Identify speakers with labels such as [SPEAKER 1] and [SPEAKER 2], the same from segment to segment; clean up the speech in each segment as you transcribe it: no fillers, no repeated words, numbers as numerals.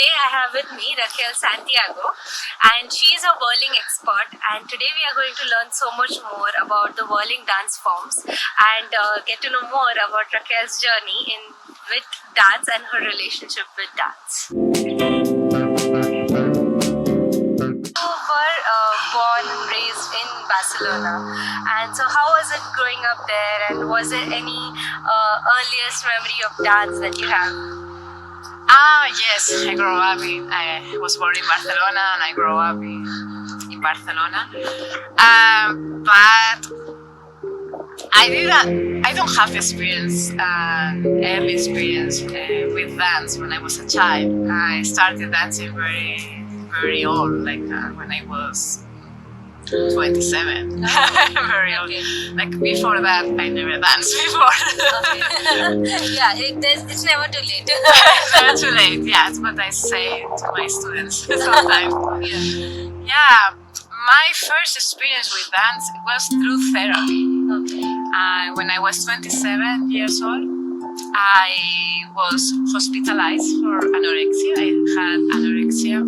[SPEAKER 1] today I have with me Raquel Santiago, and she's a whirling expert, and today we are going to learn so much more about the whirling dance forms and get to know more about Raquel's journey with dance and her relationship with dance. You were born and raised in Barcelona, and so how was it growing up there, and was there any earliest memory of dance that you have?
[SPEAKER 2] Yes, I was born in Barcelona and I grew up in Barcelona. But I don't have early experience with dance when I was a child. I started dancing very, very old, like when I was 27. Very old. Like before that, I never danced before.
[SPEAKER 1] Yeah, it's never too late.
[SPEAKER 2] Never too late. Yeah, it's what I say to my students sometimes. Yeah, my first experience with dance was through therapy. When I was 27 years old, I was hospitalized for anorexia. I had anorexia.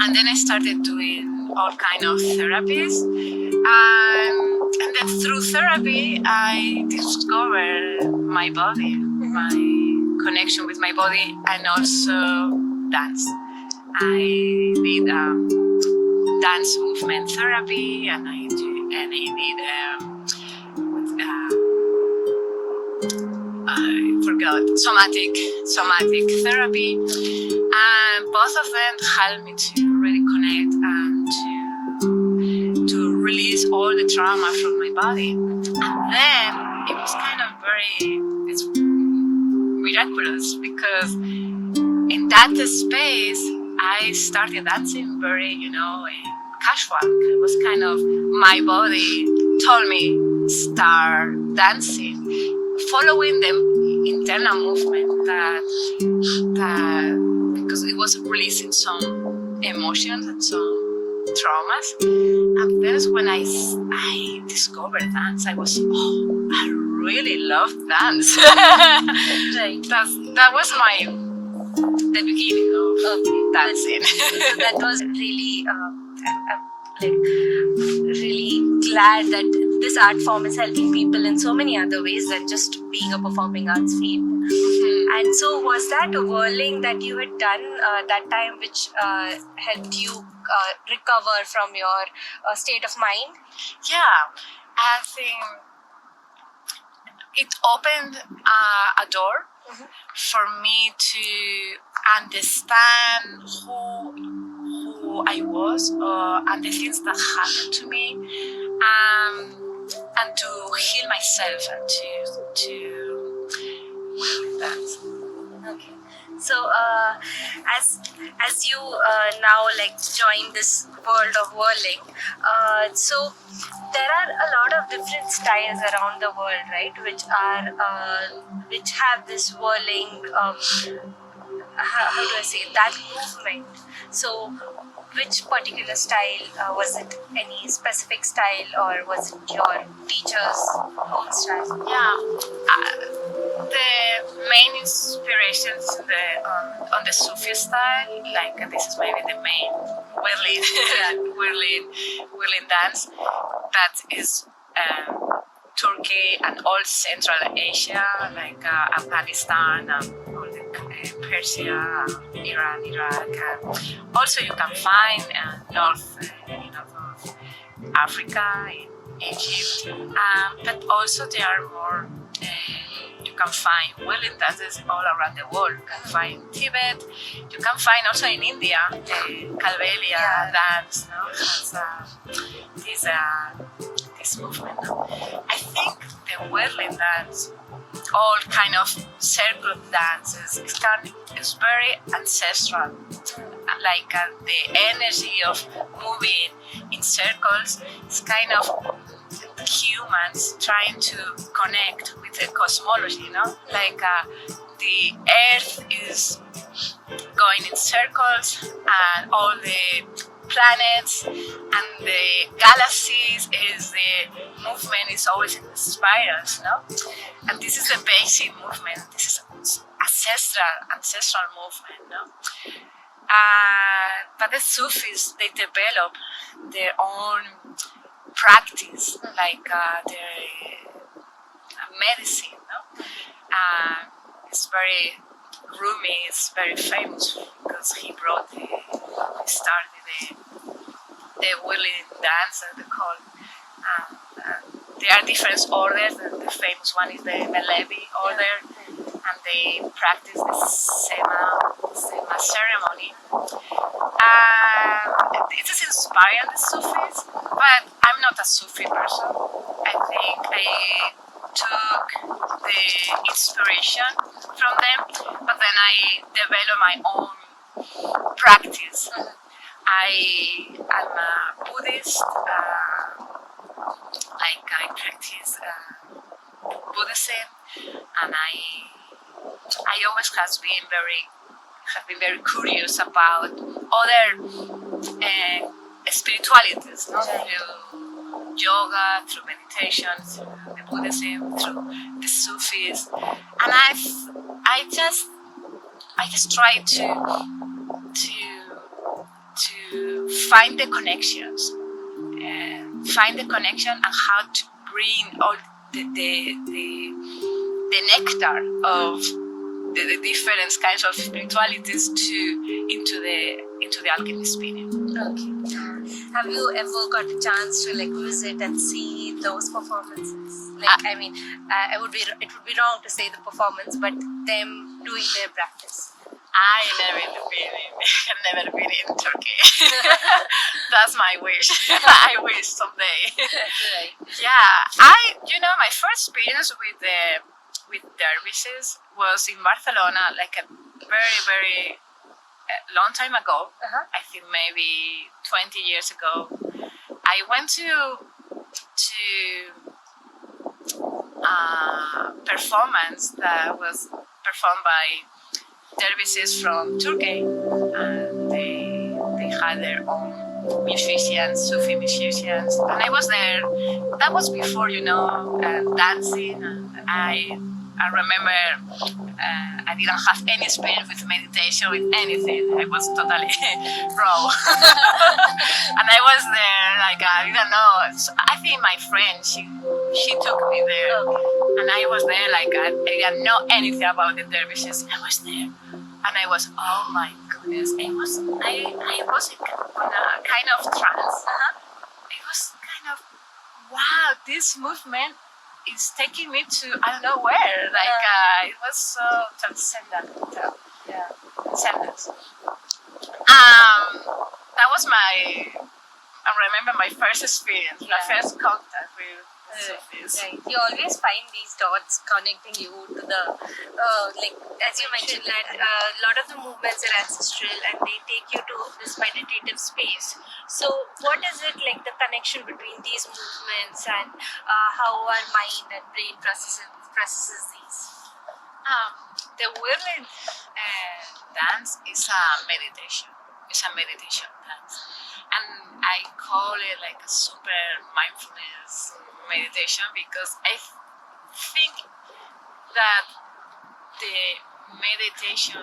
[SPEAKER 2] And then I started doing all kind of therapies, and then through therapy I discovered my body, my connection with my body, and also dance. I did dance movement therapy, and I did I forgot somatic therapy. And both of them helped me to really connect and to release all the trauma from my body. And then it was kind of it's miraculous, because in that space I started dancing very, casual. It was kind of my body told me start dancing, following the internal movement that because it was releasing some emotions and some traumas. And that's when I discovered dance. I was, I really love dance.
[SPEAKER 1] Right.
[SPEAKER 2] That was the beginning of dancing.
[SPEAKER 1] That was really, really glad that this art form is helping people in so many other ways than just being a performing arts field. And so was that whirling that you had done that time which helped you recover from your state of mind?
[SPEAKER 2] Yeah, I think it opened a door for me to understand who I was and the things that happened to me, and to heal myself and to dance.
[SPEAKER 1] Okay. So as you now join this world of whirling, so there are a lot of different styles around the world, right? Which have this whirling. How do I say that movement? So, which particular style was it? Any specific style, or was it your teacher's own style?
[SPEAKER 2] Yeah, the main inspirations on the Sufi style, like this is maybe the main whirling dance. That is Turkey and all Central Asia, like Afghanistan, all the Persia, Iran, Iraq. Also, you can find North of Africa, in Egypt, but also there are more. You can find whirling dances all around the world. You can find Tibet. You can find also in India, Kalbelia dance. This movement. I think the whirling dance, all kind of circle dances, is very ancestral. Like the energy of moving in circles is kind of humans trying to connect with the cosmology, Like the earth is going in circles, and all the planets and the galaxies the movement is always in the spirals, And this is the basic movement. This is a ancestral movement, no? But the Sufis, they develop their own practice, like their medicine, no? It's very Rumi is very famous because he started the whirling dance, as they call it. There are different orders. The famous one is the Melevi order, and they practice the Sema ceremony. It is inspiring the Sufis, but I'm not a Sufi person. I think I took the inspiration from them, but then I developed my own practice. I'm a Buddhist. I practice Buddhism, and I always have been very curious about other spiritualities, no? Through yoga, through meditation, through the Buddhism, through the Sufis, and I just try to find the connections. Find the connection and how to bring all the nectar of the different kinds of spiritualities into the alchemy spinning.
[SPEAKER 1] Okay. Have you ever got a chance to visit and see those performances? It would be wrong to say the performance, but them doing their practice.
[SPEAKER 2] I have never been in Turkey. That's my wish. I wish someday.
[SPEAKER 1] Right.
[SPEAKER 2] Yeah, my first experience with dervishes was in Barcelona, like a very, very long time ago. I think maybe 20 years ago. I went to a performance that was performed by dervishes from Turkey, and they had their own musicians, Sufi musicians, and I was there. That was before, dancing, and I remember I didn't have any experience with meditation, with anything. I was totally raw, and I was there I didn't know. So I think my friend she took me there, and I was there I didn't know anything about the dervishes. I was there. And I was, oh my goodness, I was in a kind of trance. It was kind of, wow, this movement is taking me to I don't know where. It was so transcendent. Yeah, transcendent. That was I remember my first experience, my first contact with Sufis.
[SPEAKER 1] Right. You always find these dots connecting you to the, as you mentioned, that a lot of the movements are ancestral and they take you to this meditative space. So, what is it the connection between these movements and how our mind and brain processes these?
[SPEAKER 2] The whirling dance is a meditation. It's a meditation dance, and I call it a super mindfulness meditation because I think that the whirling meditation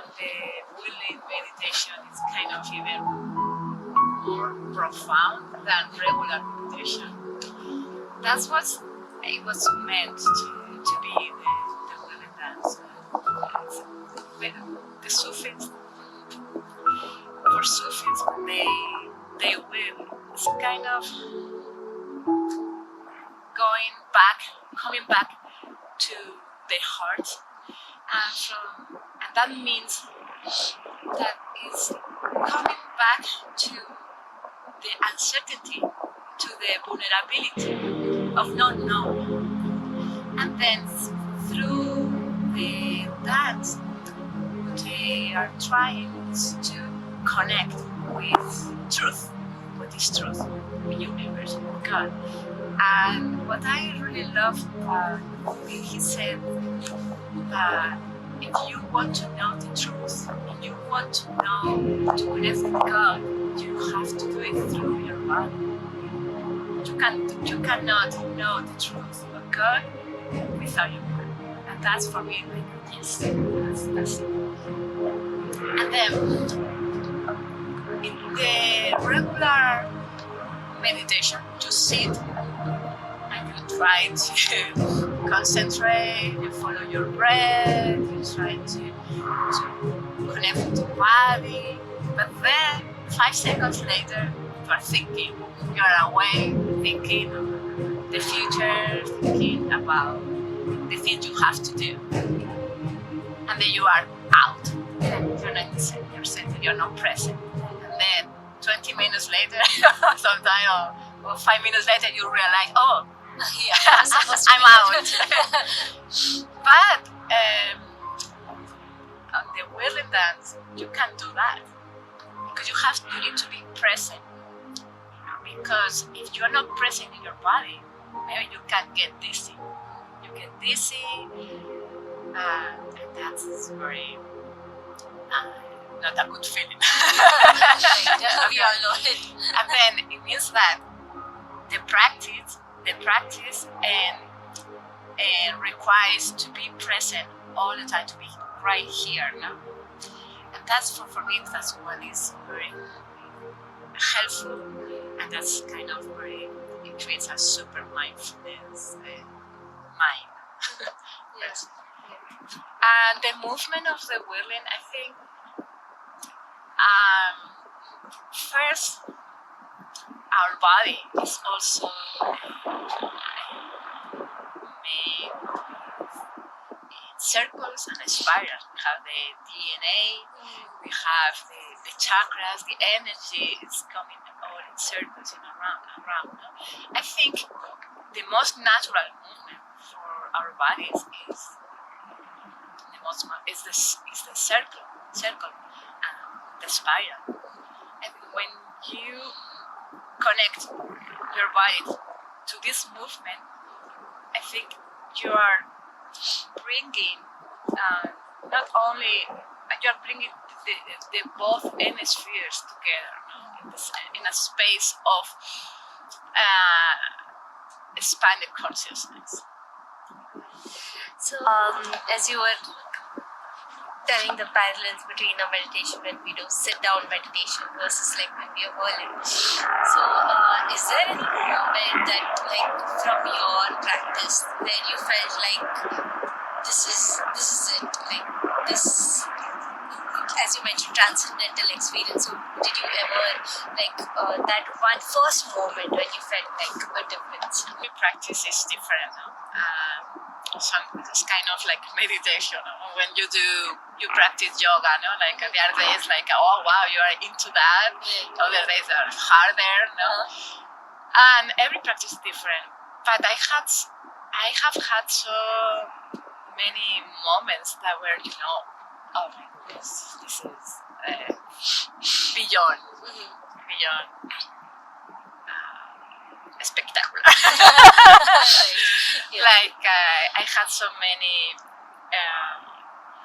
[SPEAKER 2] is kind of even more profound than regular meditation. That's what it was meant to be the whirling dance. The Sufis, for Sufis, they will. It's kind of coming back to the heart, and that means that it's coming back to the uncertainty, to the vulnerability of not knowing, and then through the dance, what they are trying is to connect with truth. What is truth? The universe, God. And what I really love, he said that if you want to know the truth, if you want to connect with God, you have to do it through your body. You cannot know the truth of God without your mind. And that's for me like yes, that's it. And then in the regular meditation, you sit and you try to concentrate, you follow your breath, you try to connect with your body, but then 5 seconds later you are thinking, you are away, thinking of the future, thinking about the things you have to do, and then you are out. You're not in the center, you're not present. And then 20 minutes later, sometime or 5 minutes later, you realize, oh,
[SPEAKER 1] Yeah,
[SPEAKER 2] I'm out. But on the whirling dance, you can't do that because you need to be present. Because if you are not present in your body, maybe you can get dizzy. You get dizzy, and that's very not a good feeling.
[SPEAKER 1] we all know it.
[SPEAKER 2] And then it means that the practice and requires to be present all the time, to be right here, no? And that's for me, that's what is very helpful, and that's kind of very, it creates a super mindfulness mind.
[SPEAKER 1] Yes.
[SPEAKER 2] And the movement of the whirling, I think, first, our body is also made in circles and spirals. We have the DNA, we have the chakras, the energy is coming all in circles and around. I think the most natural movement for our bodies is the circle and the spiral. And when you connect your body to this movement, I think you are bringing not only you are bringing the both hemispheres together, no? in a space of expanded consciousness.
[SPEAKER 1] So, as you were telling the parallels between a meditation when we do sit-down meditation versus like when we are whirling. So, is there any moment that, like, from your practice, where you felt like this is it, like this, as you mentioned, transcendental experience? So, did you ever like that one first moment when you felt like a difference?
[SPEAKER 2] Every practice is different. No? It's kind of like meditation. No? When you practice yoga, no? Like the other days, like, oh wow, you are into that. Other days are harder, no? And every practice is different. But I have had so many moments that were, oh my goodness, this is beyond spectacular.
[SPEAKER 1] Yeah.
[SPEAKER 2] Like I had so many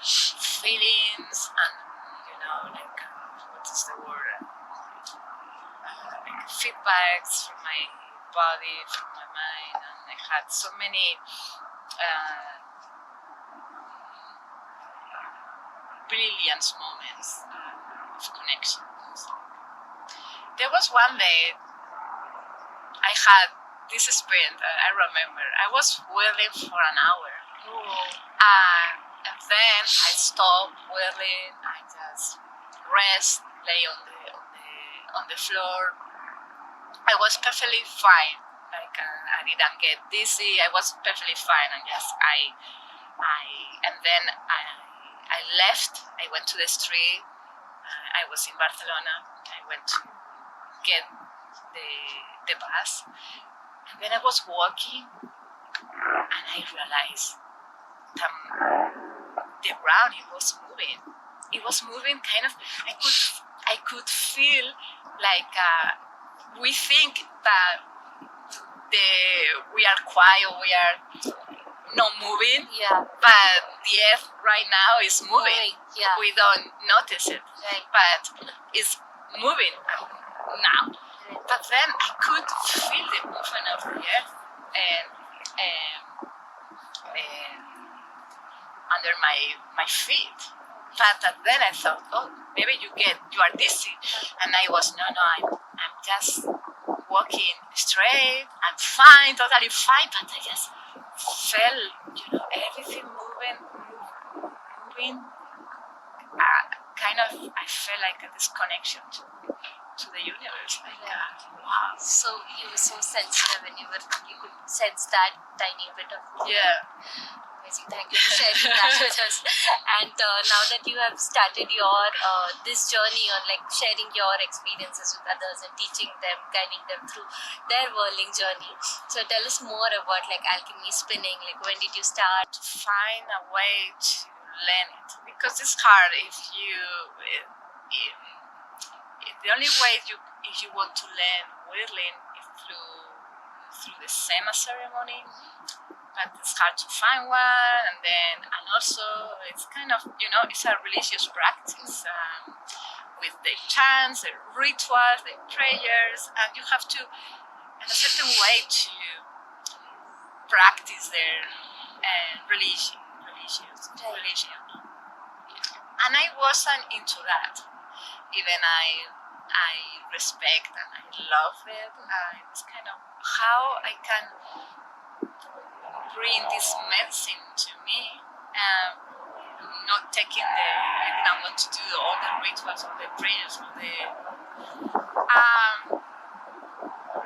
[SPEAKER 2] feelings and like what is the word? Like feedbacks from my body, from my mind, and I had so many brilliant moments of connection. There was one day I had this experience. I remember I was whirling for an hour, and then I stopped whirling. I just rest, lay on the floor. I was perfectly fine. Like I didn't get dizzy. I was perfectly fine, and I left. I went to the street. I was in Barcelona. I went to get the bus, and then I was walking, and I realized that the ground, it was moving. It was moving kind of. I could feel like we think that we are quiet, we are not moving, but the earth right now is moving. We don't notice it, but it's moving now. But then I could feel the movement of the earth, and under my feet. But then I thought, oh, maybe you are dizzy, and I was no, I'm just walking straight. I'm fine, totally fine. But I just felt, everything moving. Kind of, I felt like a disconnection to the universe. Like, wow.
[SPEAKER 1] So you were so sensitive, and you could sense that tiny bit of.
[SPEAKER 2] Yeah.
[SPEAKER 1] Amazing. Thank you for sharing that with us. And now that you have started your this journey on like sharing your experiences with others and teaching them, guiding them through their whirling journey, so tell us more about like Alchemy Spinning. Like, when did you start?
[SPEAKER 2] Find a way to learn it, because it's hard if the only way if you want to learn whirling is through the sema ceremony. But it's hard to find one, and also it's kind of, it's a religious practice with the chants, the rituals, the prayers, and you have to, in a certain way, to practice their religion. And I wasn't into that. Even I respect and I love it. It was kind of how I can bring this medicine to me, not taking I didn't want to do all the rituals or the prayers or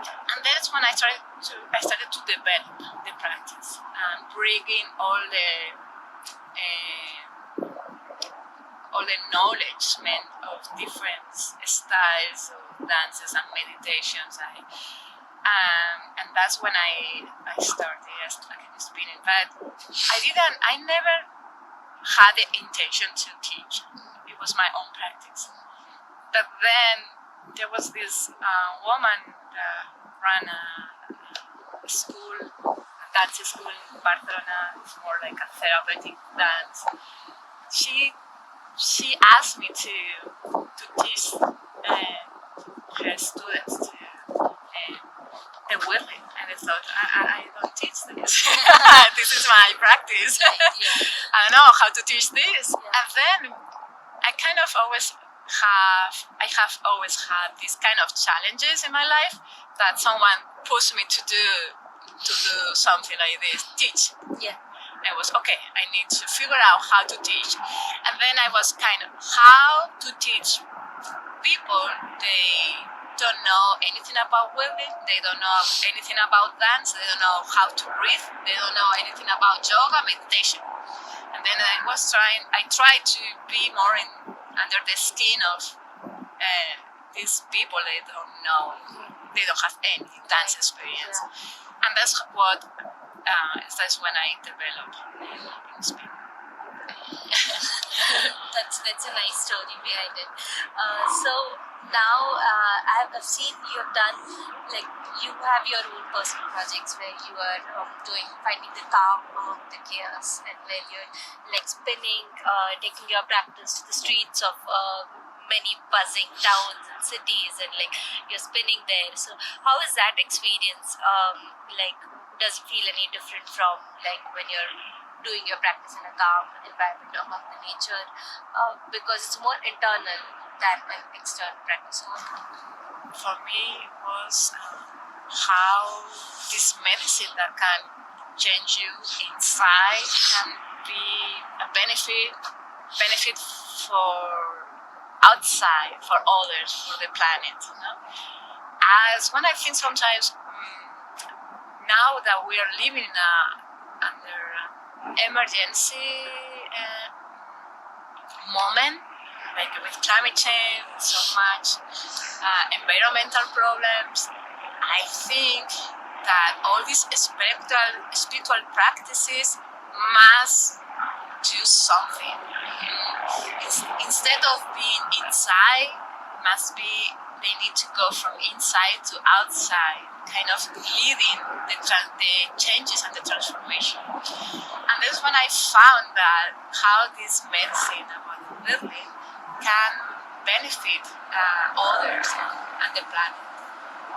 [SPEAKER 2] and that's when I started to develop the practice and bringing all the knowledge of different styles of dances and meditations. And that's when I started Alchemy Spinning. But I never had the intention to teach. It was my own practice. But then there was this woman that ran a dance school in Barcelona. It's more like a therapeutic dance. She asked me to teach her students the whirling, and I thought, I don't teach this. This is my practice. I don't know how to teach this. And then I kind of I have always had these kind of challenges in my life that someone pushed me to do something like this, teach.
[SPEAKER 1] Yeah.
[SPEAKER 2] I was okay. I need to figure out how to teach, and then I was kind of how to teach people. They don't know anything about whirling. They don't know anything about dance. They don't know how to breathe. They don't know anything about yoga, meditation. And then I tried to be more under the skin of these people. They don't know. They don't have any dance experience, and that's what. That's when I developed spinning.
[SPEAKER 1] That's a nice story behind it. So now I've seen you have done, like, you have your own personal projects where you are finding the calm among the chaos, and where you're like spinning, taking your practice to the streets of many buzzing towns and cities, and like you're spinning there. So how is that experience? Like, does it feel any different from like when you're doing your practice in a calm environment among the nature, because it's more internal than an external practice?
[SPEAKER 2] For me, it was how this medicine that can change you inside can be a benefit for outside, for others, for the planet. As when I think sometimes, now that we are living under emergency moment, like with climate change, so much environmental problems, I think that all these spiritual practices must do something. Instead of being inside, they need to go from inside to outside, kind of leading the changes and the transformation. And that's when I found that how this medicine about whirling can benefit others and the planet.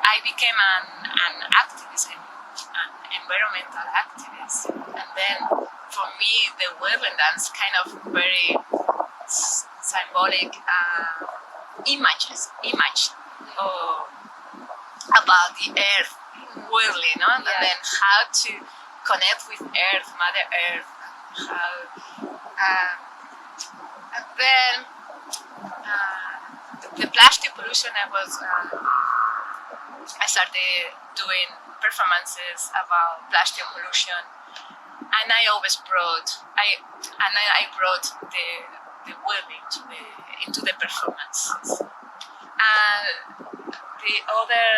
[SPEAKER 2] I became an activist, an environmental activist, and then for me, the whirling dance kind of very symbolic image about the earth whirling, no? And then how to connect with earth, Mother Earth, and then the plastic pollution. I started doing performances about plastic pollution, and I always brought the whirling into the performances. And the other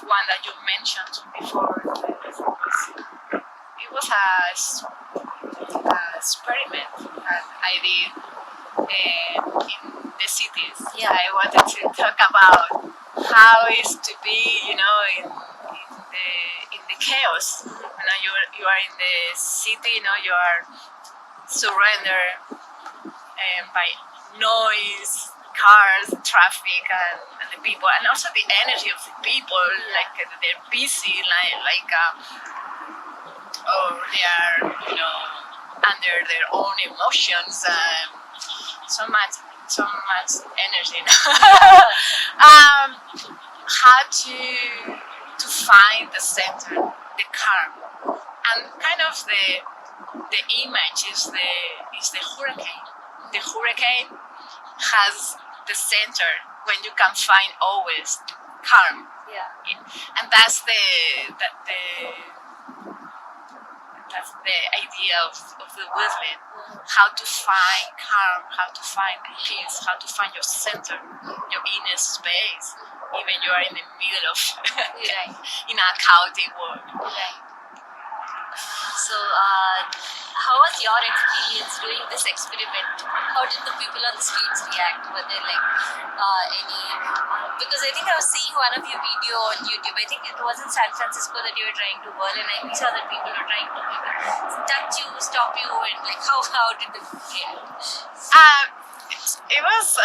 [SPEAKER 2] one that you mentioned before, it was a experiment that I did in the cities.
[SPEAKER 1] Yeah.
[SPEAKER 2] I wanted to talk about how it is to be, in the chaos. You are in the city. You are surrendered by noise, cars, traffic, and the people, and also the energy of the people. Like they're busy, they are, under their own emotions. So much energy. How to find the center, the calm, and kind of the image is the hurricane. The hurricane has the center when you can find always calm.
[SPEAKER 1] Yeah.
[SPEAKER 2] And that's the idea of the whirling. How to find calm, how to find peace, how to find your center, your inner space, even you are in the middle of in a chaotic world.
[SPEAKER 1] Right. So, how was your experience doing this experiment? How did the people on the streets react? Were there any? Because I think I was seeing one of your video on YouTube. I think it was in San Francisco that you were trying to whirl, and I saw that people were trying to touch you, stop you, and how did they react?
[SPEAKER 2] It was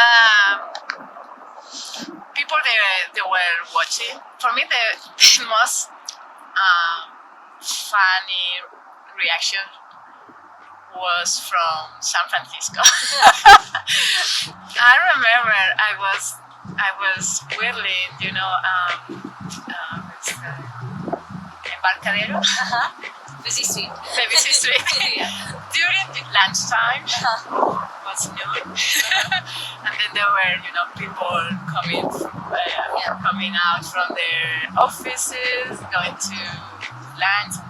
[SPEAKER 2] people they were watching. For me, the most funny reaction was from San Francisco. I remember I was whirling, Embarcadero,
[SPEAKER 1] Busy street.
[SPEAKER 2] the busy street. During the lunchtime, was noon, and then there were people coming out from their offices, going to lunch.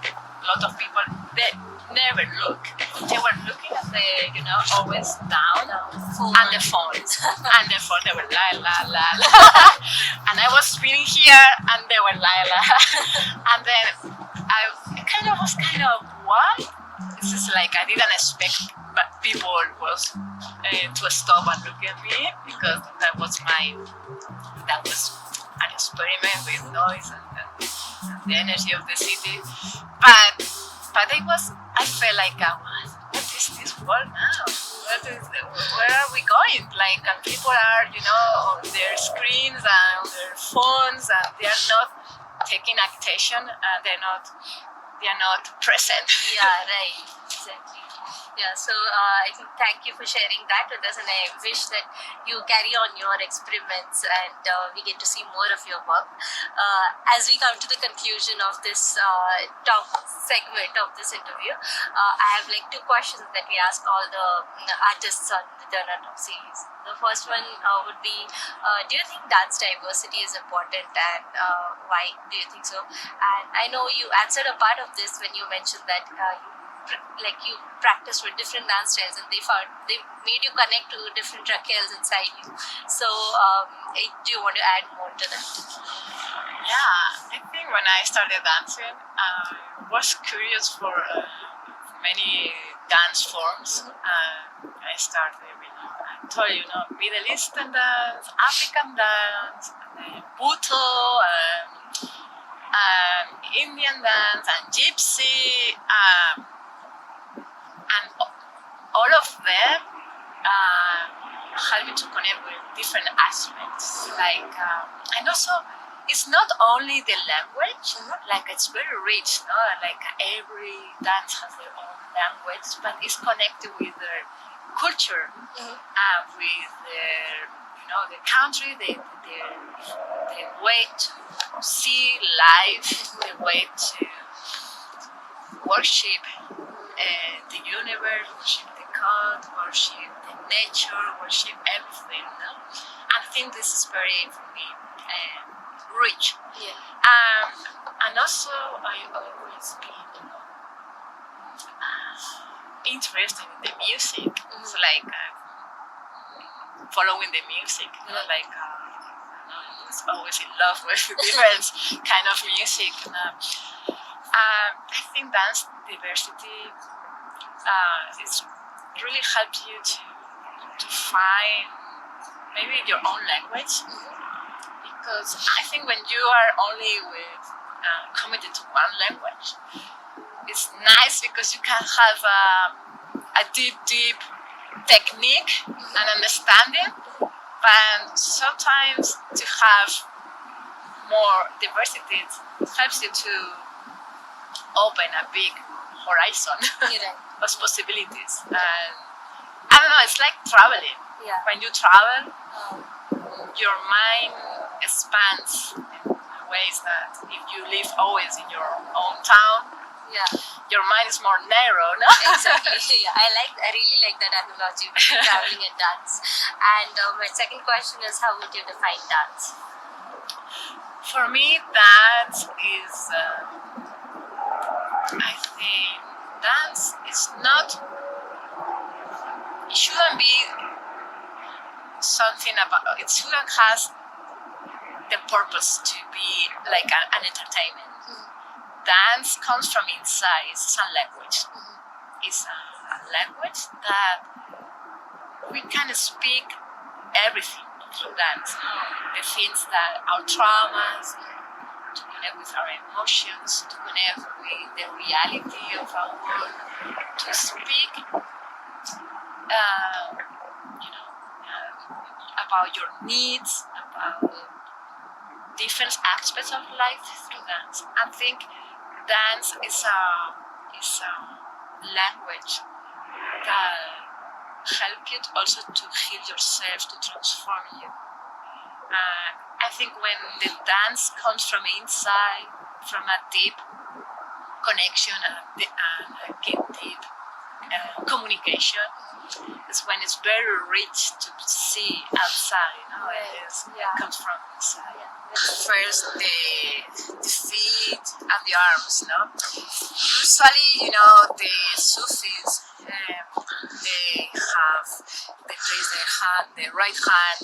[SPEAKER 2] A lot of people, they never look. They were looking at always down and the phones. And the phone, they were la. And I was spinning here and they were la. And then I was kind of, what? This is I didn't expect but people was to stop and look at me, because that was an experiment with noise and the energy of the city. But I felt what is this world now? Where are we going? And people are, on their screens and on their phones, and they are not taking attention, and they're not present.
[SPEAKER 1] Yeah, right. Exactly. Yeah, so I think thank you for sharing that with us, and I wish that you carry on your experiments and we get to see more of your work. As we come to the conclusion of this top segment of this interview, I have 2 questions that we ask all the artists on the Turn Up series. The first one would be, do you think dance diversity is important, and why do you think so? And I know you answered a part of this when you mentioned that you practiced with different dance styles, and they made you connect to different Raquels inside you. So do you want to add more to that?
[SPEAKER 2] Yeah, I think when I started dancing, I was curious for many dance forms. I started with, I told you, Middle Eastern dance, African dance, Bhutto, Indian dance, and Gypsy. And all of them help me to connect with different aspects. And also, it's not only the language, it's very rich, every dance has their own language, but it's connected with their culture, with their, their country, their way to see life, the way to worship the universe, worship the God, worship the nature, worship everything. No? I think this is very, for me, rich.
[SPEAKER 1] Yeah.
[SPEAKER 2] And also, I always been interested in the music. It's like following the music, like I was always in love with different kind of music. I think dance diversity is really helps you to find maybe your own language, because I think when you are only with committed to one language, it's nice because you can have a deep technique and understanding, but sometimes to have more diversity helps you to open a big horizon of possibilities. And I don't know, it's like traveling.
[SPEAKER 1] Yeah.
[SPEAKER 2] When you travel, your mind expands in ways that if you live always in your own town, your mind is more narrow, no?
[SPEAKER 1] Exactly. Yeah. I really like that analogy between traveling and dance. And my second question is, how would you define dance?
[SPEAKER 2] For me, dance is, I think, dance is not, it shouldn't be something about, it shouldn't have the purpose to be like an entertainment. Dance comes from inside, it's a language. It's a language that we can speak everything through dance. The things that our traumas, to connect with our emotions, to connect with the reality of our world, to speak about your needs, about different aspects of life through dance. I think dance is a language that helps you also to heal yourself, to transform you. I think when the dance comes from inside, from a deep connection and a deep communication, is when it's very rich to see outside. It comes from inside. First, the feet and the arms. Usually, the Sufis they place the right hand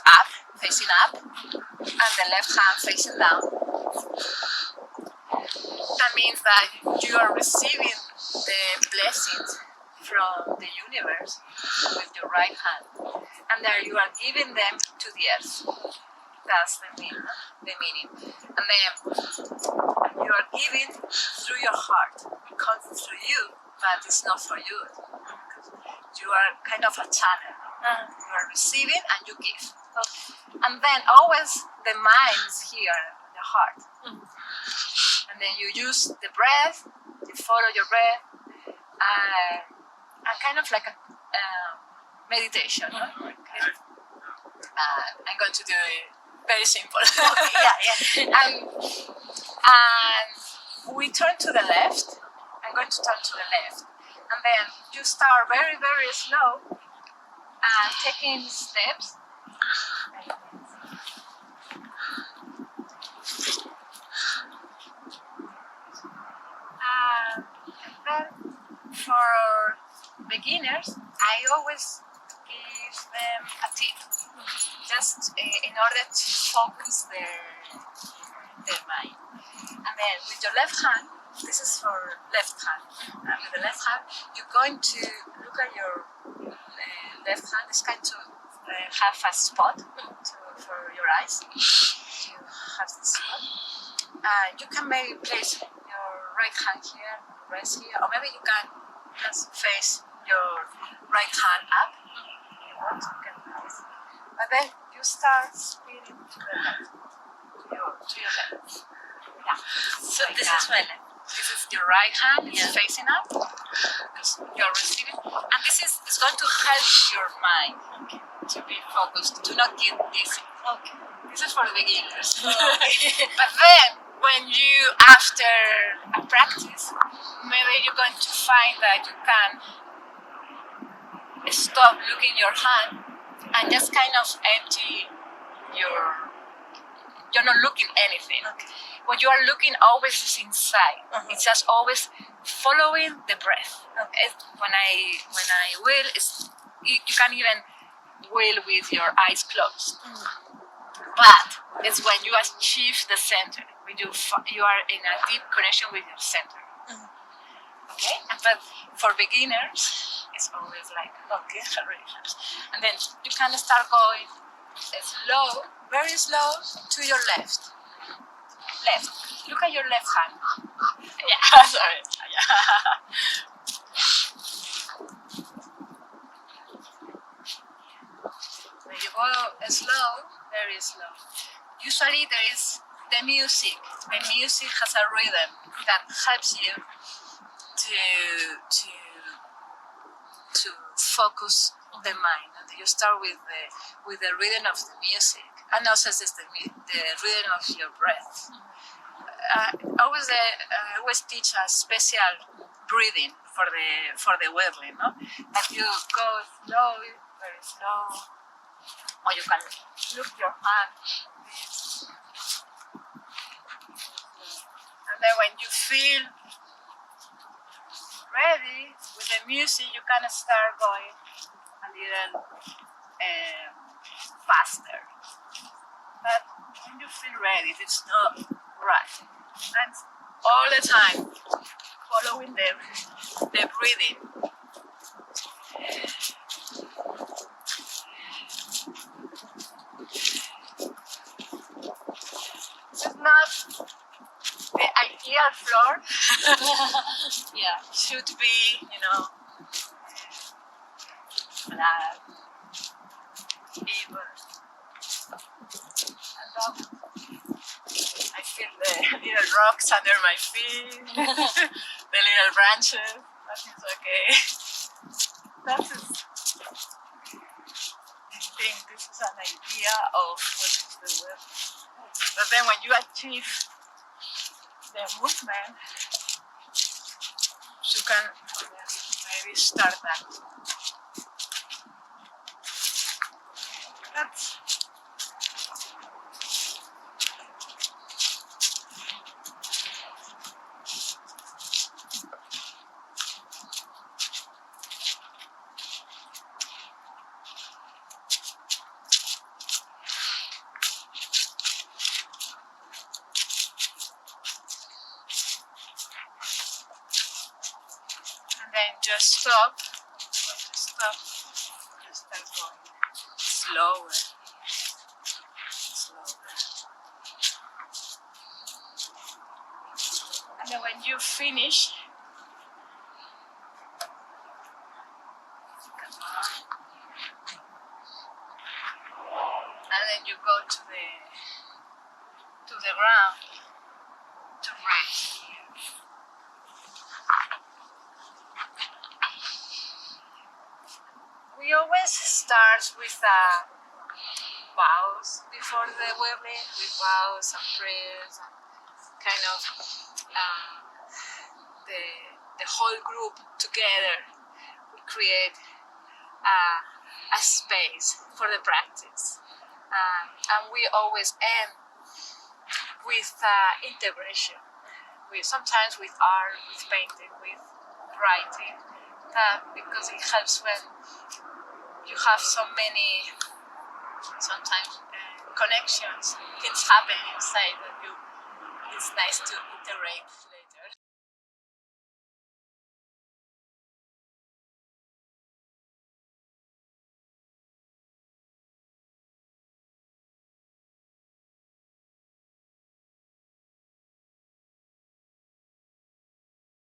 [SPEAKER 2] up, facing up, and the left hand facing down. That means that you are receiving the blessings from the universe with your right hand, and there you are giving them to the earth. That's the meaning. And then you are giving through your heart. It comes through you, but it's not for you. You are kind of a channel. You are receiving and you give. And then always the mind is here, the heart. And then you use the breath, you follow your breath, and kind of like a meditation. I'm going to do it very simple. And we turn to the left. I'm going to turn to the left. And then you start very, very slow and taking steps. And then for beginners, I always give them a tip, just in order to focus their mind. And then with your left hand, this is for left hand. And with the left hand, you're going to look at your left hand. It's going to have a spot for your eyes. You have this spot. You can maybe place your right hand here, rest here, or maybe you can just face your right hand up. You want to get this. And then you start spinning to the left, to your left. Yeah.
[SPEAKER 1] So this is my left.
[SPEAKER 2] This is your right hand, it's facing up, because you're receiving. And this is going to help your mind to be focused, to not get dizzy.
[SPEAKER 1] Okay.
[SPEAKER 2] This is for the beginners. But then, when you, after a practice, maybe you're going to find that you can stop looking your hand and just kind of empty you're not looking anything.
[SPEAKER 1] Okay.
[SPEAKER 2] What you are looking always is inside. It's just always following the breath.
[SPEAKER 1] Okay.
[SPEAKER 2] When I will, you can even will with your eyes closed. But it's when you achieve the center, when you are in a deep connection with your center. Okay? But for beginners, it's always like, okay, really helps. And then you can start going slow, very slow, to your left. Left. Look at your left hand. Yeah, sorry. When you go slow, very slow. Usually there is the music. The music has a rhythm that helps you to focus the mind. And you start with the rhythm of the music, and also is the rhythm of your breath. I always teach a special breathing for the whirling, no? That you go slow, very slow, or you can look your hand. And then when you feel ready with the music, you can start going a little faster. But when you feel ready, it's not right. And all the time, following the breathing. This is not the ideal floor. Yeah, should be, flat, even. And I feel the little rocks under my feet, the little branches. That is okay. That is, I think this is an idea of what is the web. But then when you achieve the movement, you can maybe start that. That's and then just stop. Just stop. Just start going slower. And then when you finish, and then you go to the ground to rest. We always start with vows before the whirling, with vows and prayers, and kind of the whole group together. We create a space for the practice, and we always end with integration. Sometimes with art, with painting, with writing, because it helps when you have so many, sometimes connections, things happen inside that it's nice to integrate.